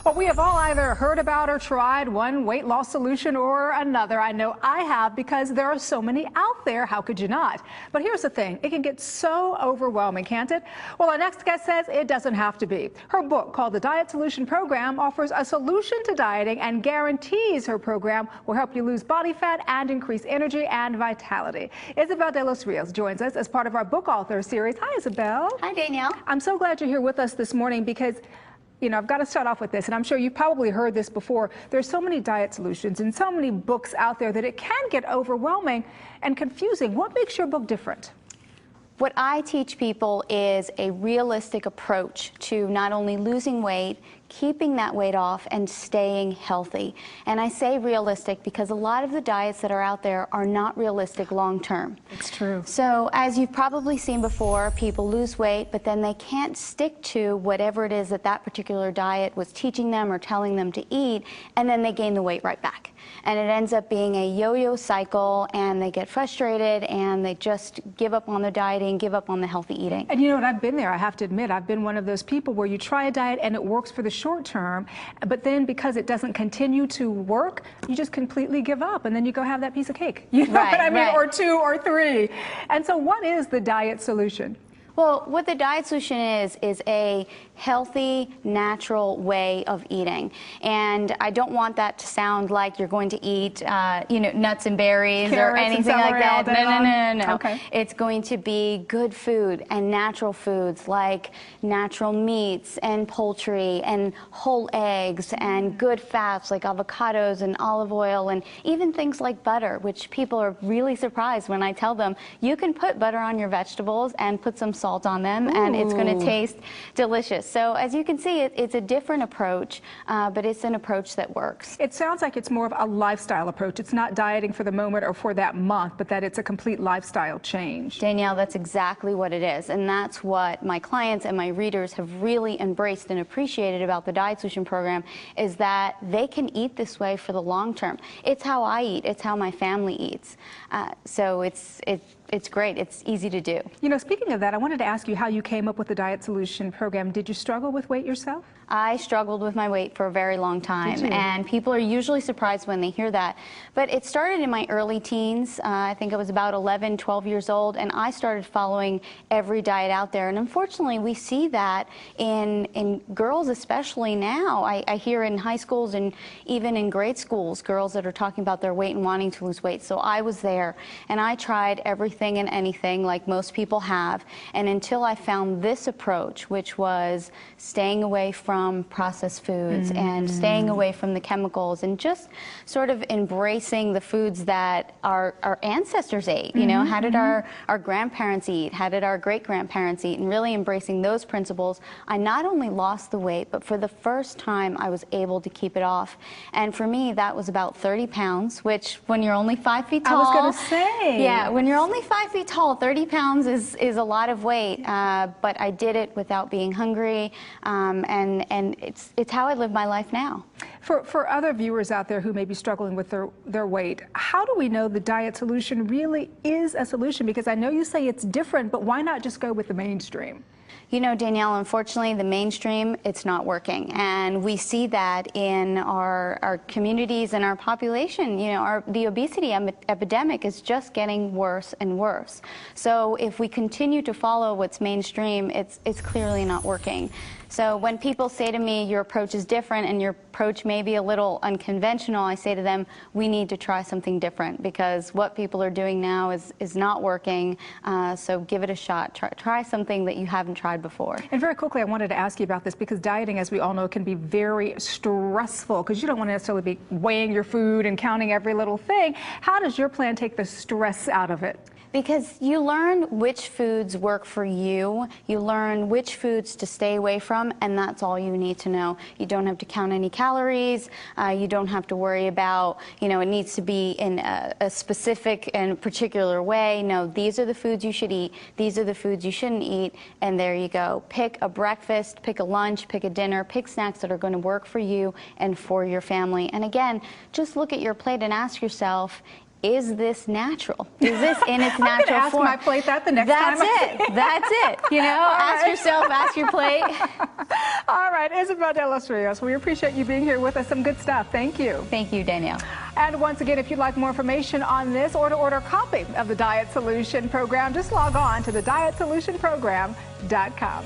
Well, we have all either heard about or tried one weight loss solution or another. I know I have because there are so many out there. How could you not? But here's the thing. It can get so overwhelming, can't it? Well, our next guest says it doesn't have to be. Her book, called The Diet Solution Program, offers a solution to dieting and guarantees her program will help you lose body fat and increase energy and vitality. Isabel de los Rios joins us as part of our book author series. Hi, Isabel. Hi, Danielle. I'm so glad you're here with us this morning because I've got to start off with this, and I'm sure you've probably heard this before. There's so many diet solutions and so many books out there that it can get overwhelming and confusing. What makes your book different? What I teach people is a realistic approach to not only losing weight, keeping that weight off, and staying healthy. And I say realistic because a lot of the diets that are out there are not realistic long term. It's true. So as you've probably seen before, people lose weight, but then they can't stick to whatever it is that that particular diet was teaching them or telling them to eat, and then they gain the weight right back. And it ends up being a yo-yo cycle, and they get frustrated, and they just give up on their dieting, give up on the healthy eating. And you know what, I've been there, I have to admit. I've been one of those people where you try a diet and it works for the short term, but then because it doesn't continue to work, you just completely give up, and then you go have that piece of cake. You know what I mean? Right. Or two or three. And so what is the diet solution? Well, what the diet solution is a healthy, natural way of eating. And I don't want that to sound like you're going to eat, nuts and berries or anything like that. No. Okay. It's going to be good food and natural foods like natural meats and poultry and whole eggs and good fats like avocados and olive oil and even things like butter, which people are really surprised when I tell them you can put butter on your vegetables and put some salt on them. Ooh. And it's going to taste delicious. So as you can see, it's a different approach, but it's an approach that works. It sounds like it's more of a lifestyle approach. It's not dieting for the moment or for that month, but that it's a complete lifestyle change. Danielle, that's exactly what it is. And that's what my clients and my readers have really embraced and appreciated about the Diet Solution Program, is that they can eat this way for the long term. It's how I eat. It's how my family eats. So it's great. It's easy to do. You know, speaking of that, I wanted to ask you how you came up with the Diet Solution Program. Did you struggle with weight yourself? I struggled with my weight for a very long time, and people are usually surprised when they hear that. But it started in my early teens. I think I was about 11, 12 years old, and I started following every diet out there. And unfortunately, we see that in girls, especially now. I hear in high schools and even in grade schools, girls that are talking about their weight and wanting to lose weight. So I was there, and I tried everything and anything like most people have. And until I found this approach, which was staying away from processed foods and staying away from the chemicals and just sort of embracing the foods that our ancestors ate. You know, how did our grandparents eat? How did our great-grandparents eat? And really embracing those principles, I not only lost the weight, but for the first time I was able to keep it off. And for me, that was about 30 pounds, which when you're only 5 feet tall. I was going to say. Yeah, when you're only 5 feet tall, 30 pounds is a lot of weight. But I did it without being hungry, and it's how I live my life now. For other viewers out there who may be struggling with their weight, how do we know the diet solution really is a solution? Because I know you say it's different, but why not just go with the mainstream? You know, Danielle, unfortunately, the mainstream, it's not working. And we see that in our communities and our population. You know, the obesity epidemic is just getting worse and worse. So if we continue to follow what's mainstream, it's clearly not working. So when people say to me, your approach is different and your approach may be a little unconventional, I say to them, we need to try something different because what people are doing now is not working. So give it a shot. Try something that you haven't tried before. And very quickly, I wanted to ask you about this because dieting, as we all know, can be very stressful because you don't want to necessarily be weighing your food and counting every little thing. How does your plan take the stress out of it? Because you learn which foods work for you, you learn which foods to stay away from, and that's all you need to know. You don't have to count any calories, you don't have to worry about, it needs to be in a specific and particular way. No, these are the foods you should eat, these are the foods you shouldn't eat, and there you go. Pick a breakfast, pick a lunch, pick a dinner, pick snacks that are going to work for you and for your family. And again, just look at your plate and ask yourself, is this natural? Is this in its I'm gonna natural ask form? my plate that the next time. That's it. You know, ask yourself, ask your plate. All right, Isabel de los Rios, we appreciate you being here with us. Some good stuff. Thank you. Thank you, Danielle. And once again, if you'd like more information on this or to order a copy of the Diet Solution Program, just log on to thedietsolutionprogram.com.